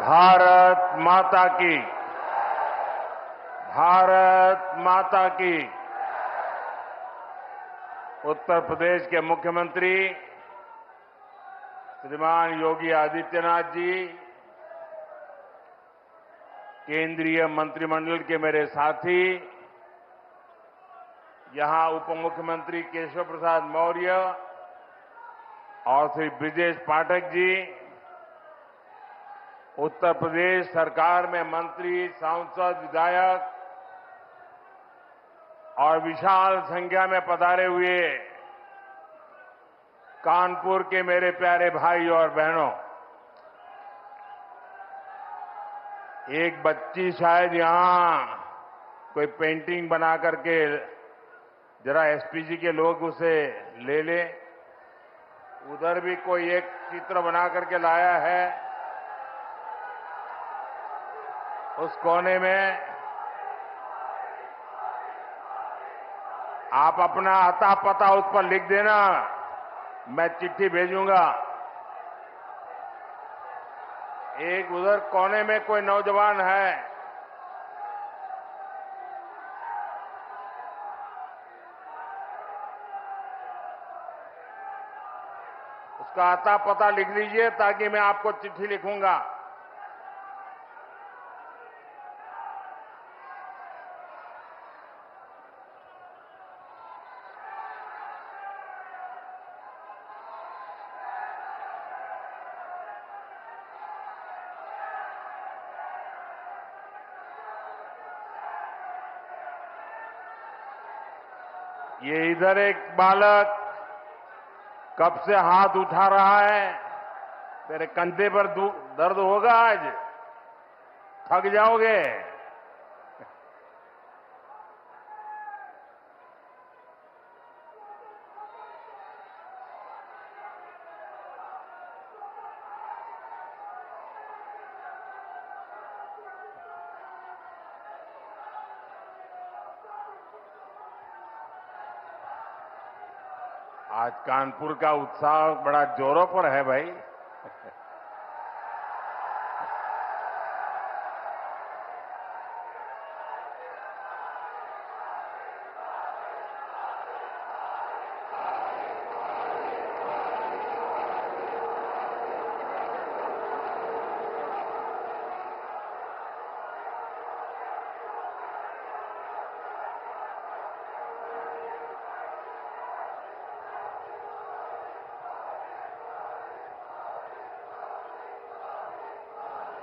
भारत माता की, भारत माता की। उत्तर प्रदेश के मुख्यमंत्री श्रीमान योगी आदित्यनाथ जी, केंद्रीय मंत्रिमंडल के मेरे साथी, यहां उप मुख्यमंत्री केशव प्रसाद मौर्य और श्री ब्रिजेश पाठक जी, उत्तर प्रदेश सरकार में मंत्री, सांसद, विधायक और विशाल संख्या में पधारे हुए कानपुर के मेरे प्यारे भाई और बहनों, एक बच्ची शायद यहां कोई पेंटिंग बना करके जरा एसपीजी के लोग उसे ले लें। उधर भी कोई एक चित्र बना करके लाया है, उस कोने में आप अपना आता पता उस पर लिख देना, मैं चिट्ठी भेजूंगा। एक उधर कोने में कोई नौजवान है, उसका आता पता लिख लीजिए ताकि मैं आपको चिट्ठी लिखूंगा। ये इधर एक बालक कब से हाथ उठा रहा है। तेरे कंधे पर दर्द होगा आज, थक जाओगे। आज कानपुर का उत्साह बड़ा जोरों पर है भाई।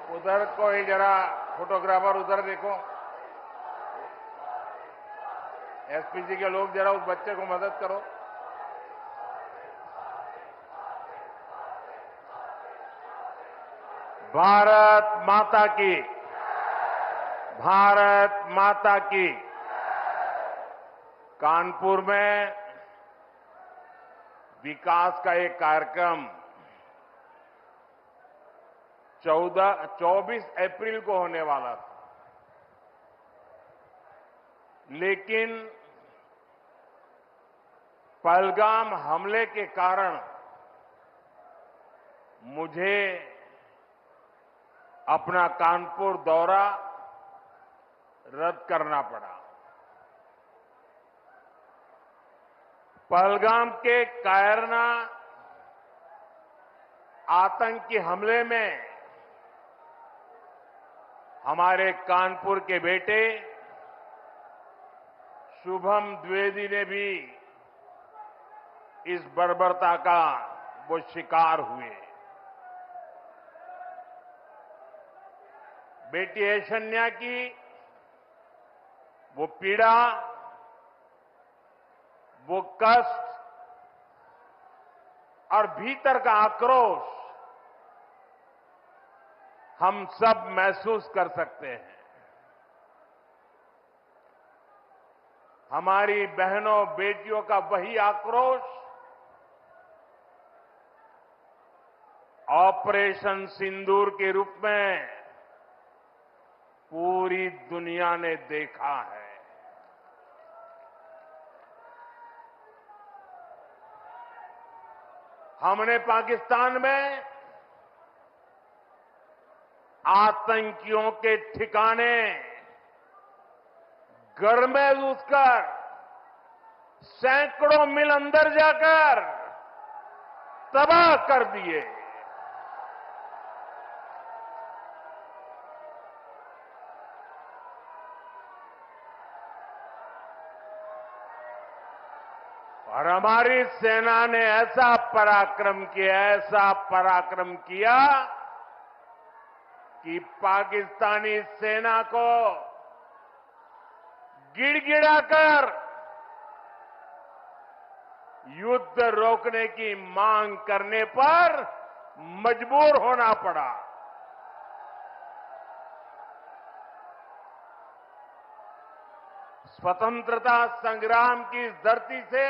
उधर कोई जरा फोटोग्राफर उधर देखो, एसपीजी के लोग जरा उस बच्चे को मदद करो। भारत माता की, भारत माता की। कानपुर में विकास का एक कार्यक्रम 24 अप्रैल को होने वाला था, लेकिन पहलगाम हमले के कारण मुझे अपना कानपुर दौरा रद्द करना पड़ा। पहलगाम के कायरना आतंकी हमले में हमारे कानपुर के बेटे शुभम द्विवेदी ने भी इस बर्बरता का वो शिकार हुए। बेटी ऐशन्या की वो पीड़ा, वो कष्ट और भीतर का आक्रोश हम सब महसूस कर सकते हैं। हमारी बहनों बेटियों का वही आक्रोश ऑपरेशन सिंदूर के रूप में पूरी दुनिया ने देखा है। हमने पाकिस्तान में आतंकियों के ठिकाने घर में घुसकर सैकड़ों मील अंदर जाकर तबाह कर दिए। और हमारी सेना ने ऐसा पराक्रम किया कि पाकिस्तानी सेना को गिड़गिड़ाकर युद्ध रोकने की मांग करने पर मजबूर होना पड़ा। स्वतंत्रता संग्राम की इस धरती से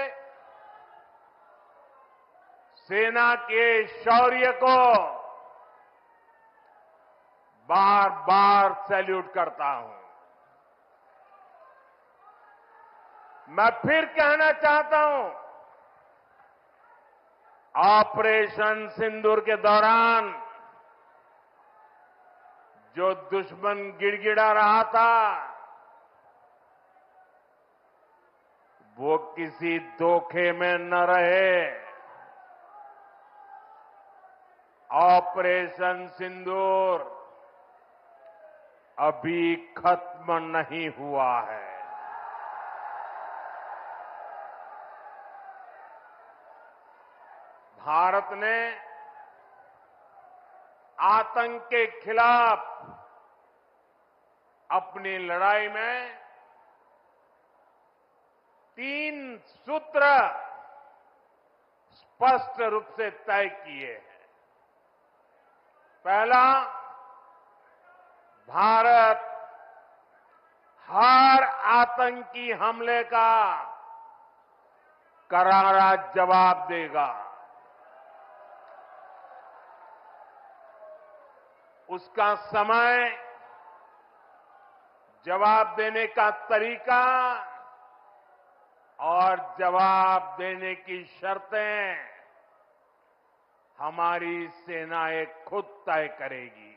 सेना के शौर्य को बार बार सैल्यूट करता हूं। मैं फिर कहना चाहता हूं, ऑपरेशन सिंदूर के दौरान जो दुश्मन गिड़गिड़ा रहा था, वो किसी धोखे में न रहे। ऑपरेशन सिंदूर अभी खत्म नहीं हुआ है। भारत ने आतंक के खिलाफ अपनी लड़ाई में 3 सूत्र स्पष्ट रूप से तय किए हैं। पहला, भारत हर आतंकी हमले का करारा जवाब देगा। उसका समय, जवाब देने का तरीका और जवाब देने की शर्तें हमारी सेनाएं खुद तय करेगी।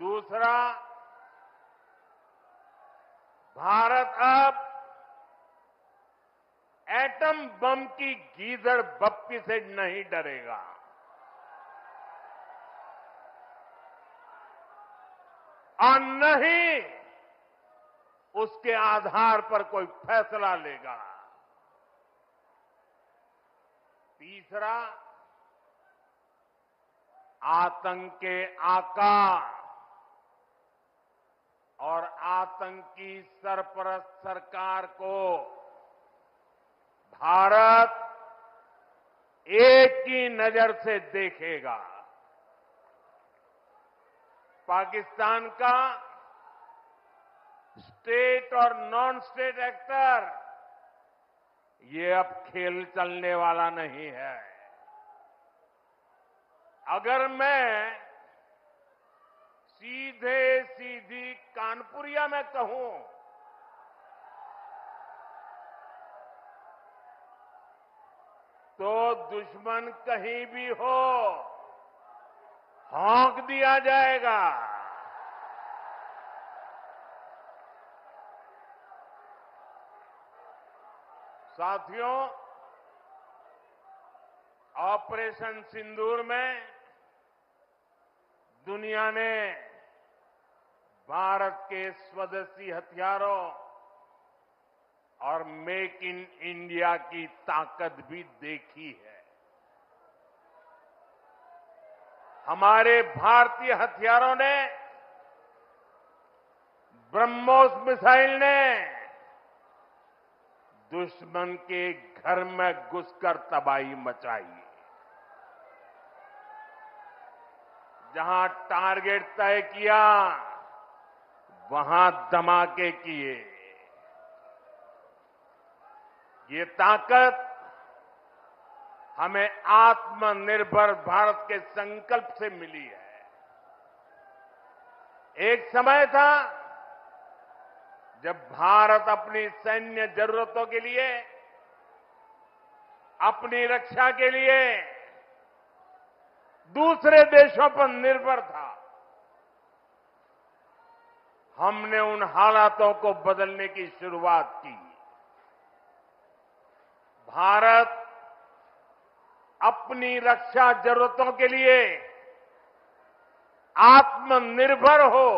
दूसरा, भारत अब एटम बम की गीदड़ बप्पी से नहीं डरेगा। और न ही उसके आधार पर कोई फैसला लेगा। तीसरा, आतंक के आका और आतंकी सरपरस्त सरकार को भारत एक ही नजर से देखेगा। पाकिस्तान का स्टेट और नॉन स्टेट एक्टर, ये अब खेल चलने वाला नहीं है। अगर मैं सीधी कानपुरिया में कहूं तो दुश्मन कहीं भी हो, हौंक दिया जाएगा। साथियों, ऑपरेशन सिंदूर में दुनिया ने भारत के स्वदेशी हथियारों और मेक इन इंडिया की ताकत भी देखी है। हमारे भारतीय हथियारों ने, ब्रह्मोस मिसाइल ने दुश्मन के घर में घुसकर तबाही मचाई। जहां टारगेट तय किया, वहां धमाके किए। ये ताकत हमें आत्मनिर्भर भारत के संकल्प से मिली है। एक समय था जब भारत अपनी सैन्य जरूरतों के लिए, अपनी रक्षा के लिए दूसरे देशों पर निर्भर था। हमने उन हालातों को बदलने की शुरुआत की। भारत अपनी रक्षा जरूरतों के लिए आत्मनिर्भर हो,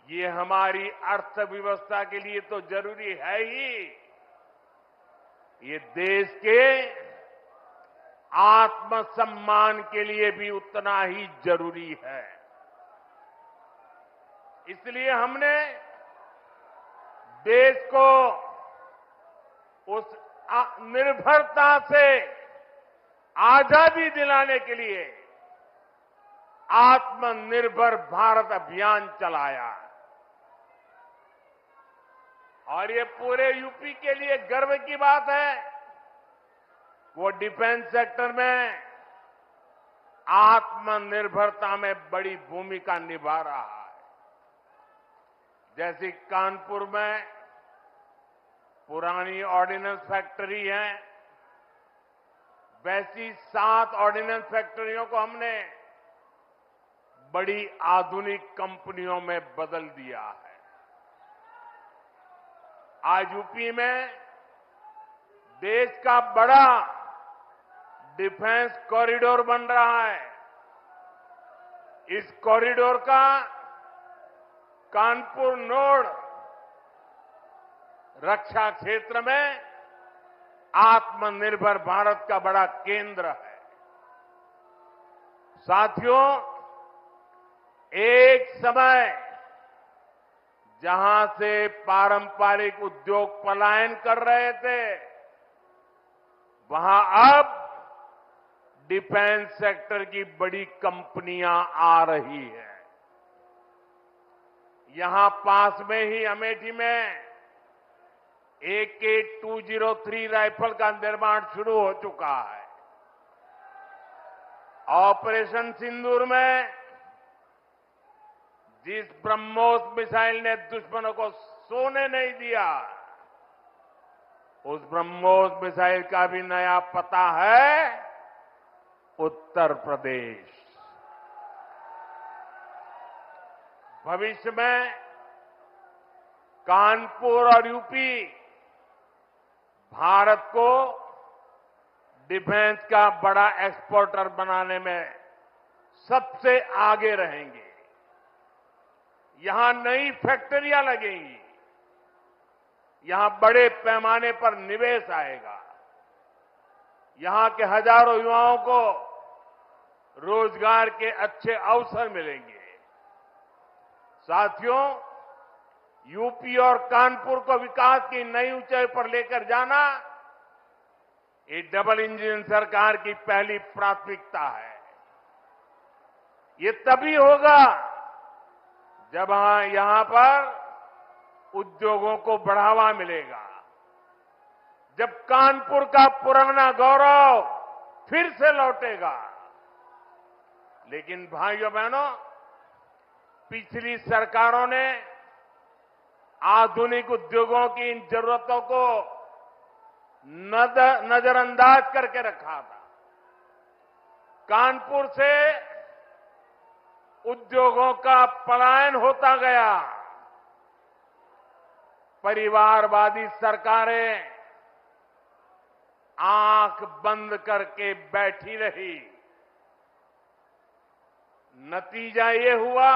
ये हमारी अर्थव्यवस्था के लिए तो जरूरी है ही, ये देश के आत्मसम्मान के लिए भी उतना ही जरूरी है। इसलिए हमने देश को उस निर्भरता से आजादी दिलाने के लिए आत्मनिर्भर भारत अभियान चलाया और ये पूरे यूपी के लिए गर्व की बात है। वो डिफेंस सेक्टर में आत्मनिर्भरता में बड़ी भूमिका निभा रहा है। जैसे कानपुर में पुरानी ऑर्डिनेंस फैक्ट्री है, वैसी 7 ऑर्डिनेंस फैक्ट्रियों को हमने बड़ी आधुनिक कंपनियों में बदल दिया है। आज यूपी में देश का बड़ा डिफेंस कॉरिडोर बन रहा है। इस कॉरिडोर का कानपुर नोड रक्षा क्षेत्र में आत्मनिर्भर भारत का बड़ा केंद्र है। साथियों, एक समय जहां से पारंपरिक उद्योग पलायन कर रहे थे, वहां अब डिफेंस सेक्टर की बड़ी कंपनियां आ रही हैं। यहां पास में ही अमेठी में AK-203 राइफल का निर्माण शुरू हो चुका है। ऑपरेशन सिंदूर में जिस ब्रह्मोस मिसाइल ने दुश्मनों को सोने नहीं दिया, उस ब्रह्मोस मिसाइल का भी नया पता है उत्तर प्रदेश। भविष्य में कानपुर और यूपी भारत को डिफेंस का बड़ा एक्सपोर्टर बनाने में सबसे आगे रहेंगे। यहां नई फैक्ट्रियां लगेंगी, यहां बड़े पैमाने पर निवेश आएगा, यहां के हजारों युवाओं को रोजगार के अच्छे अवसर मिलेंगे। साथियों, यूपी और कानपुर को विकास की नई ऊंचाई पर लेकर जाना, ये डबल इंजन सरकार की पहली प्राथमिकता है। ये तभी होगा जब यहां पर उद्योगों को बढ़ावा मिलेगा, जब कानपुर का पुराना गौरव फिर से लौटेगा। लेकिन भाइयों बहनों, पिछली सरकारों ने आधुनिक उद्योगों की इन जरूरतों को नजरअंदाज करके रखा था। कानपुर से उद्योगों का पलायन होता गया। परिवारवादी सरकारें आंख बंद करके बैठी रही। नतीजा ये हुआ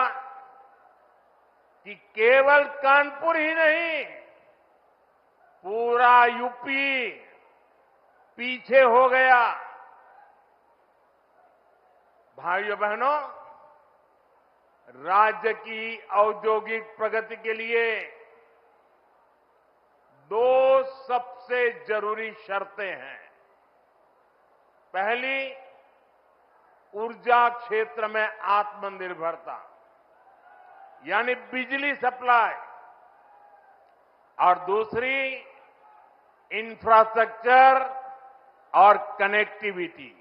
कि केवल कानपुर ही नहीं, पूरा यूपी पीछे हो गया। भाइयों बहनों, राज्य की औद्योगिक प्रगति के लिए 2 सबसे जरूरी शर्तें हैं। पहली, ऊर्जा क्षेत्र में आत्मनिर्भरता, यानी बिजली सप्लाई, और दूसरी इंफ्रास्ट्रक्चर और कनेक्टिविटी।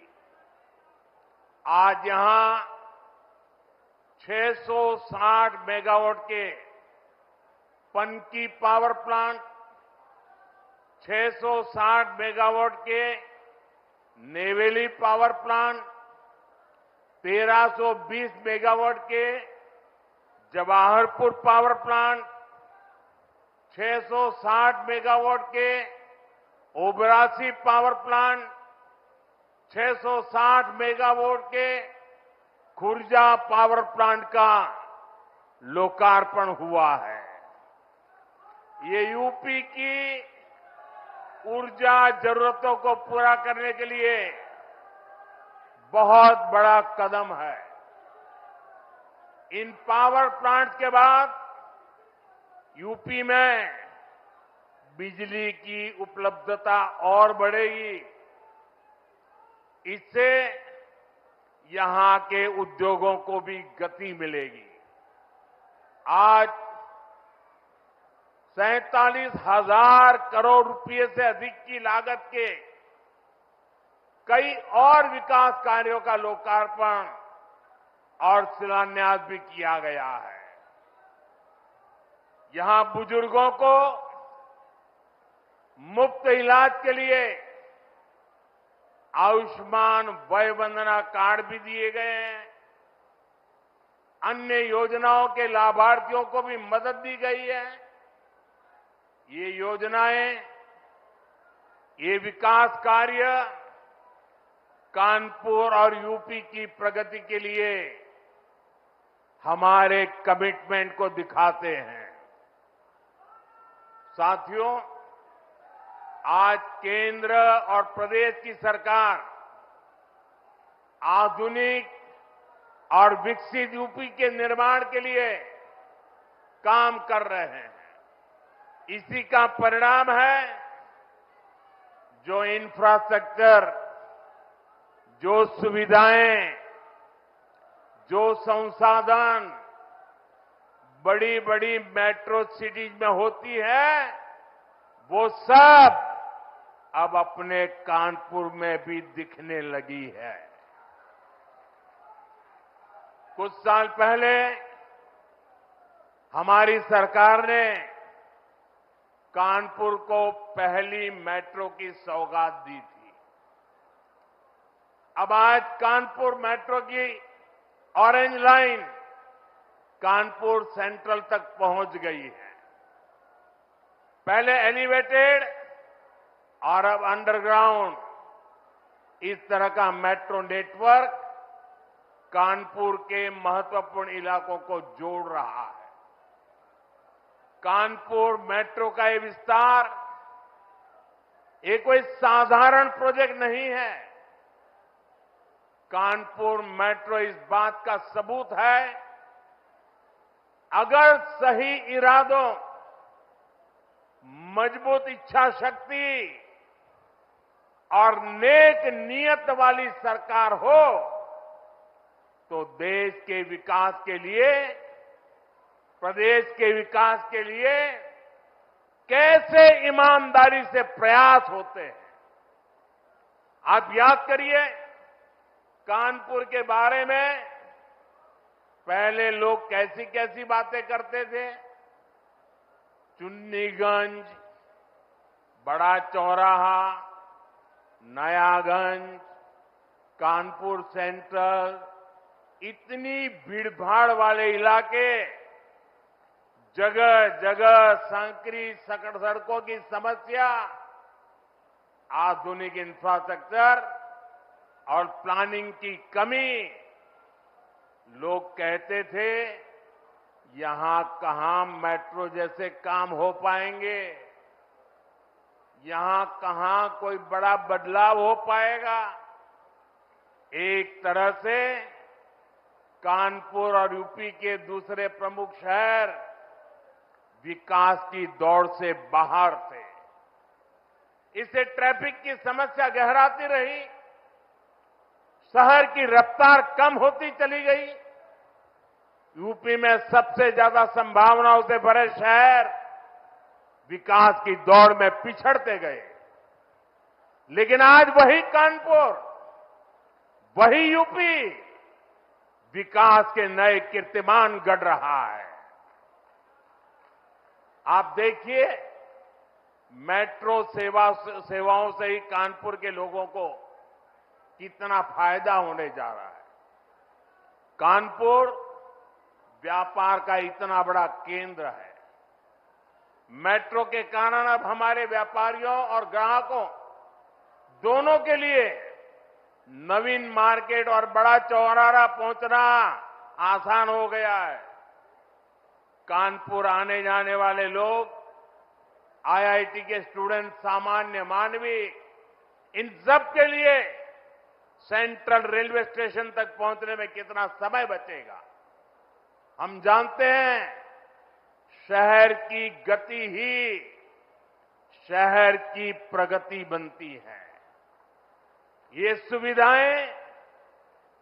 आज यहां 660 मेगावाट के पनकी पावर प्लांट, 660 मेगावाट के नेवेली पावर प्लांट 1320 मेगावाट के, जवाहरपुर पावर प्लांट 660 मेगावाट के, ओबरासी पावर प्लांट 660 मेगावाट के, खुर्जा पावर प्लांट का लोकार्पण हुआ है। ये यूपी की ऊर्जा जरूरतों को पूरा करने के लिए बहुत बड़ा कदम है। इन पावर प्लांट के बाद यूपी में बिजली की उपलब्धता और बढ़ेगी। इससे यहां के उद्योगों को भी गति मिलेगी। आज 47,000 करोड़ रुपए से अधिक की लागत के कई और विकास कार्यों का लोकार्पण और शिलान्यास भी किया गया है। यहां बुजुर्गों को मुफ्त इलाज के लिए आयुष्मान वय वंदना कार्ड भी दिए गए हैं। अन्य योजनाओं के लाभार्थियों को भी मदद दी गई है। ये योजनाएं, ये विकास कार्य कानपुर और यूपी की प्रगति के लिए हमारे कमिटमेंट को दिखाते हैं। साथियों, आज केंद्र और प्रदेश की सरकार आधुनिक और विकसित यूपी के निर्माण के लिए काम कर रहे हैं। इसी का परिणाम है जो इंफ्रास्ट्रक्चर, जो सुविधाएं, जो संसाधन बड़ी बड़ी मेट्रो सिटीज में होती है, वो सब अब अपने कानपुर में भी दिखने लगी है। कुछ साल पहले हमारी सरकार ने कानपुर को पहली मेट्रो की सौगात दी थी। अब आज कानपुर मेट्रो की ऑरेंज लाइन कानपुर सेंट्रल तक पहुंच गई है। पहले एलिवेटेड और अब अंडरग्राउंड, इस तरह का मेट्रो नेटवर्क कानपुर के महत्वपूर्ण इलाकों को जोड़ रहा है। कानपुर मेट्रो का ये विस्तार ये कोई साधारण प्रोजेक्ट नहीं है। कानपुर मेट्रो इस बात का सबूत है, अगर सही इरादों, मजबूत इच्छा शक्ति और नेक नीयत वाली सरकार हो तो देश के विकास के लिए, प्रदेश के विकास के लिए कैसे ईमानदारी से प्रयास होते हैं। आप याद करिए, कानपुर के बारे में पहले लोग कैसी कैसी बातें करते थे। चुन्नीगंज, बड़ा चौराहा, नयागंज, कानपुर सेंट्रल, इतनी भीड़भाड़ वाले इलाके, जगह जगह संकरी सकड़ सड़कों की समस्या, आधुनिक इंफ्रास्ट्रक्चर और प्लानिंग की कमी। लोग कहते थे यहां कहां मेट्रो जैसे काम हो पाएंगे, यहां कहां कोई बड़ा बदलाव हो पाएगा। एक तरह से कानपुर और यूपी के दूसरे प्रमुख शहर विकास की दौड़ से बाहर थे। इससे ट्रैफिक की समस्या गहराती रही, शहर की रफ्तार कम होती चली गई। यूपी में सबसे ज्यादा संभावनाओं से भरे शहर विकास की दौड़ में पिछड़ते गए। लेकिन आज वही कानपुर, वही यूपी विकास के नए कीर्तिमान गढ़ रहा है। आप देखिए, मेट्रो सेवाओं से ही कानपुर के लोगों को कितना फायदा होने जा रहा है। कानपुर व्यापार का इतना बड़ा केंद्र है। मेट्रो के कारण अब हमारे व्यापारियों और ग्राहकों दोनों के लिए नवीन मार्केट और बड़ा चौराहा पहुंचना आसान हो गया है। कानपुर आने जाने वाले लोग, आईआईटी के स्टूडेंट, सामान्य मानवी, इन सब के लिए सेंट्रल रेलवे स्टेशन तक पहुंचने में कितना समय बचेगा। हम जानते हैं शहर की गति ही शहर की प्रगति बनती है। ये सुविधाएं,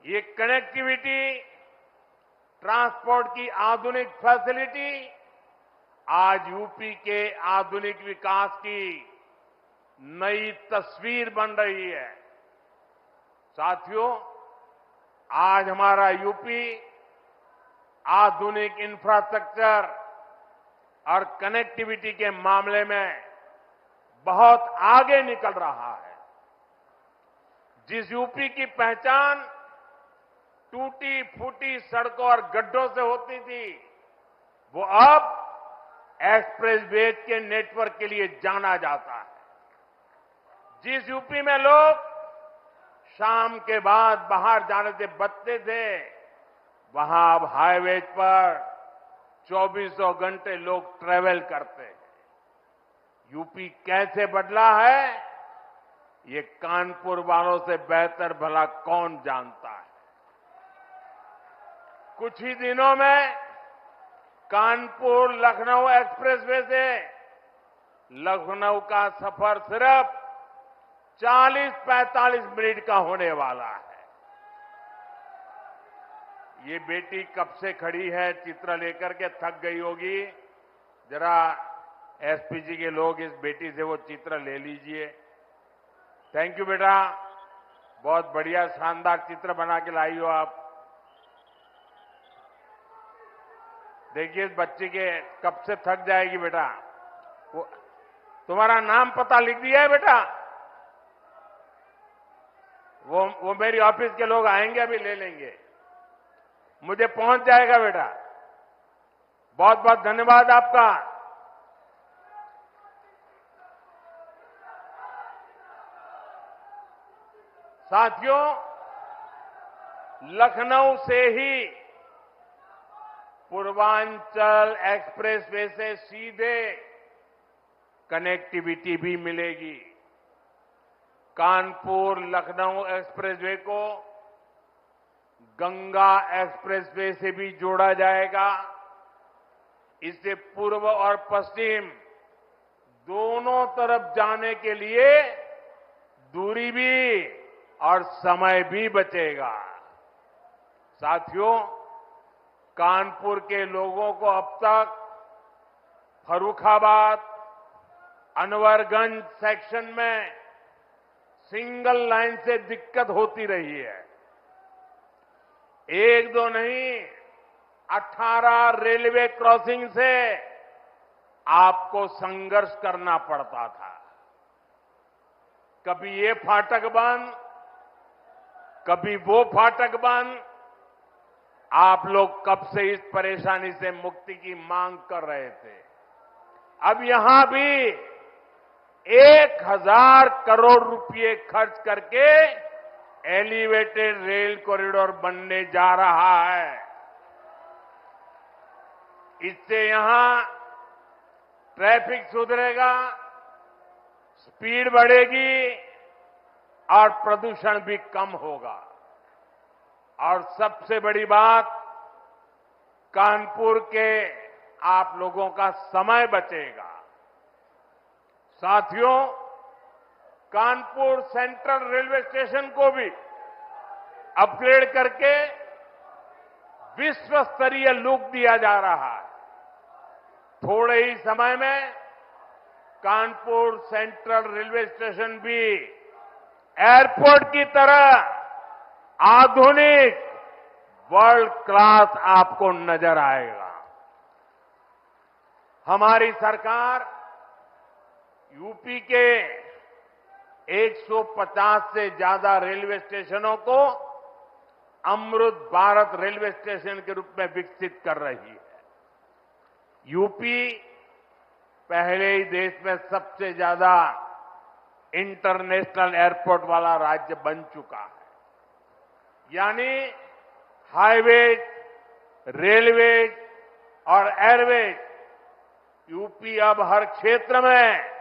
ये कनेक्टिविटी, ट्रांसपोर्ट की आधुनिक फैसिलिटी आज यूपी के आधुनिक विकास की नई तस्वीर बन रही है। साथियों, आज हमारा यूपी आधुनिक इंफ्रास्ट्रक्चर और कनेक्टिविटी के मामले में बहुत आगे निकल रहा है। जिस यूपी की पहचान टूटी फूटी सड़कों और गड्ढों से होती थी, वो अब एक्सप्रेस वे के नेटवर्क के लिए जाना जाता है। जिस यूपी में लोग शाम के बाद बाहर जाने से बचते थे, वहां अब हाईवे पर 24 घंटे लोग ट्रेवल करते हैं। यूपी कैसे बदला है, ये कानपुर वालों से बेहतर भला कौन जानता है। कुछ ही दिनों में कानपुर लखनऊ एक्सप्रेसवे से लखनऊ का सफर सिर्फ 40-45 मिनट का होने वाला है। ये बेटी कब से खड़ी है, चित्र लेकर के थक गई होगी। जरा एसपीजी के लोग इस बेटी से वो चित्र ले लीजिए। थैंक यू बेटा, बहुत बढ़िया शानदार चित्र बना के लाई हो आप। देखिए इस बच्ची के कब से थक जाएगी बेटा। वो तुम्हारा नाम पता लिख दिया है बेटा? वो मेरी ऑफिस के लोग आएंगे, अभी ले लेंगे, मुझे पहुंच जाएगा बेटा। बहुत बहुत धन्यवाद आपका। साथियों, लखनऊ से ही पूर्वांचल एक्सप्रेसवे से सीधे कनेक्टिविटी भी मिलेगी। कानपुर लखनऊ एक्सप्रेसवे को गंगा एक्सप्रेसवे से भी जोड़ा जाएगा। इससे पूर्व और पश्चिम दोनों तरफ जाने के लिए दूरी भी और समय भी बचेगा। साथियों, कानपुर के लोगों को अब तक फर्रुखाबाद, अनवरगंज सेक्शन में सिंगल लाइन से दिक्कत होती रही है। एक दो नहीं, 18 रेलवे क्रॉसिंग से आपको संघर्ष करना पड़ता था। कभी ये फाटक बंद, कभी वो फाटक बंद। आप लोग कब से इस परेशानी से मुक्ति की मांग कर रहे थे। अब यहां भी 1000 करोड़ रुपए खर्च करके एलिवेटेड रेल कॉरिडोर बनने जा रहा है। इससे यहां ट्रैफिक सुधरेगा, स्पीड बढ़ेगी और प्रदूषण भी कम होगा। और सबसे बड़ी बात, कानपुर के आप लोगों का समय बचेगा। साथियों, कानपुर सेंट्रल रेलवे स्टेशन को भी अपग्रेड करके विश्व स्तरीय लुक दिया जा रहा है। थोड़े ही समय में कानपुर सेंट्रल रेलवे स्टेशन भी एयरपोर्ट की तरह आधुनिक वर्ल्ड क्लास आपको नजर आएगा। हमारी सरकार यूपी के 150 से ज्यादा रेलवे स्टेशनों को अमृत भारत रेलवे स्टेशन के रूप में विकसित कर रही है। यूपी पहले ही देश में सबसे ज्यादा इंटरनेशनल एयरपोर्ट वाला राज्य बन चुका है। यानी हाईवेज, रेलवेज और एयरवेज यूपी अब हर क्षेत्र में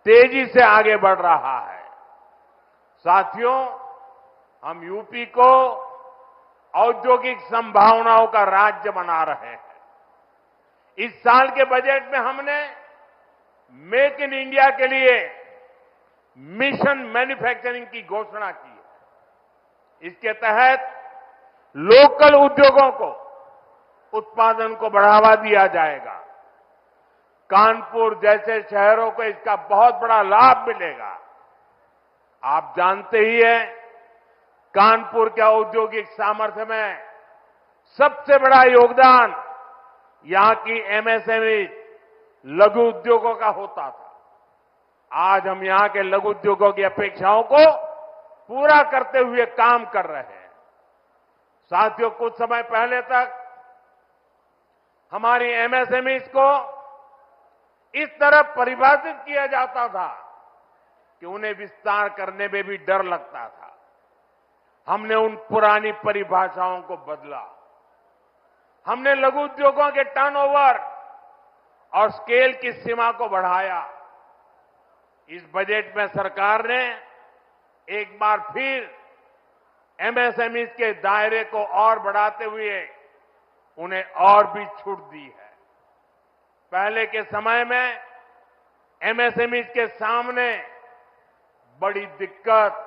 तेजी से आगे बढ़ रहा है। साथियों, हम यूपी को औद्योगिक संभावनाओं का राज्य बना रहे हैं। इस साल के बजट में हमने मेक इन इंडिया के लिए मिशन मैन्युफैक्चरिंग की घोषणा की है। इसके तहत लोकल उद्योगों को उत्पादन को बढ़ावा दिया जाएगा। कानपुर जैसे शहरों को इसका बहुत बड़ा लाभ मिलेगा। आप जानते ही हैं, कानपुर के औद्योगिक सामर्थ्य में सबसे बड़ा योगदान यहां की एमएसएमई लघु उद्योगों का होता था। आज हम यहां के लघु उद्योगों की अपेक्षाओं को पूरा करते हुए काम कर रहे हैं। साथियों, कुछ समय पहले तक हमारी एमएसएमईज को इस तरह परिभाषित किया जाता था कि उन्हें विस्तार करने में भी डर लगता था। हमने उन पुरानी परिभाषाओं को बदला। हमने लघु उद्योगों के टर्नओवर और स्केल की सीमा को बढ़ाया। इस बजट में सरकार ने एक बार फिर एमएसएमईज के दायरे को और बढ़ाते हुए उन्हें और भी छूट दी है। पहले के समय में एमएसएमईज के सामने बड़ी दिक्कत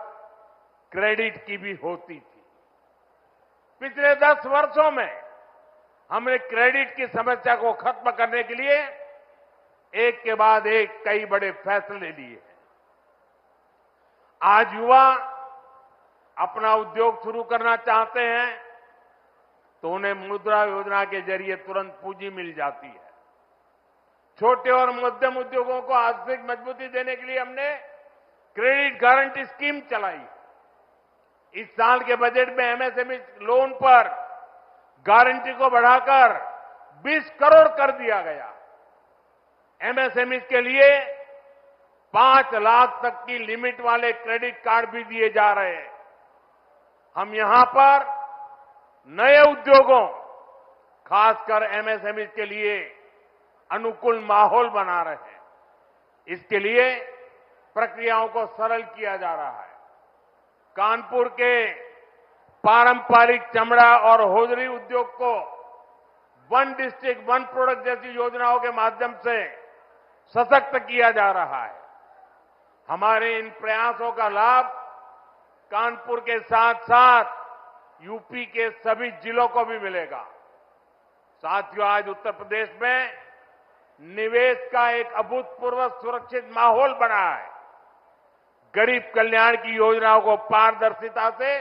क्रेडिट की भी होती थी। पिछले 10 वर्षों में हमने क्रेडिट की समस्या को खत्म करने के लिए एक के बाद एक कई बड़े फैसले लिए हैं। आज युवा अपना उद्योग शुरू करना चाहते हैं तो उन्हें मुद्रा योजना के जरिए तुरंत पूंजी मिल जाती है। छोटे और मध्यम उद्योगों को आर्थिक मजबूती देने के लिए हमने क्रेडिट गारंटी स्कीम चलाई। इस साल के बजट में एमएसएमई लोन पर गारंटी को बढ़ाकर 20 करोड़ कर दिया गया। एमएसएमई के लिए 5 लाख तक की लिमिट वाले क्रेडिट कार्ड भी दिए जा रहे हैं। हम यहां पर नए उद्योगों, खासकर एमएसएमई के लिए अनुकूल माहौल बना रहे हैं। इसके लिए प्रक्रियाओं को सरल किया जा रहा है। कानपुर के पारंपरिक चमड़ा और होजरी उद्योग को वन डिस्ट्रिक्ट वन प्रोडक्ट जैसी योजनाओं के माध्यम से सशक्त किया जा रहा है। हमारे इन प्रयासों का लाभ कानपुर के साथ साथ यूपी के सभी जिलों को भी मिलेगा। साथियों, आज उत्तर प्रदेश में निवेश का एक अभूतपूर्व सुरक्षित माहौल बना है। गरीब कल्याण की योजनाओं को पारदर्शिता से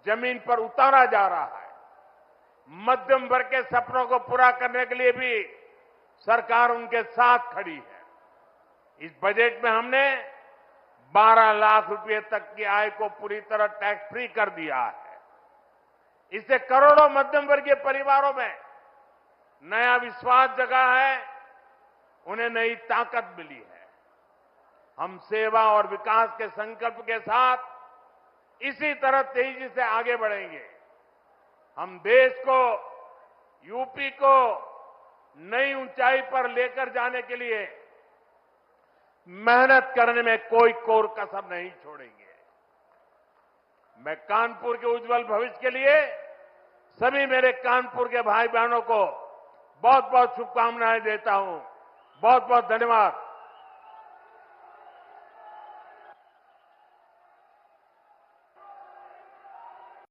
जमीन पर उतारा जा रहा है। मध्यम वर्ग के सपनों को पूरा करने के लिए भी सरकार उनके साथ खड़ी है। इस बजट में हमने 12 लाख रुपए तक की आय को पूरी तरह टैक्स फ्री कर दिया है। इससे करोड़ों मध्यम वर्गीय परिवारों में नया विश्वास जगा है, उन्हें नई ताकत मिली है। हम सेवा और विकास के संकल्प के साथ इसी तरह तेजी से आगे बढ़ेंगे। हम देश को, यूपी को नई ऊंचाई पर लेकर जाने के लिए मेहनत करने में कोई कोर कसर नहीं छोड़ेंगे। मैं कानपुर के उज्जवल भविष्य के लिए सभी मेरे कानपुर के भाई बहनों को बहुत बहुत शुभकामनाएं देता हूं। बहुत बहुत धन्यवाद।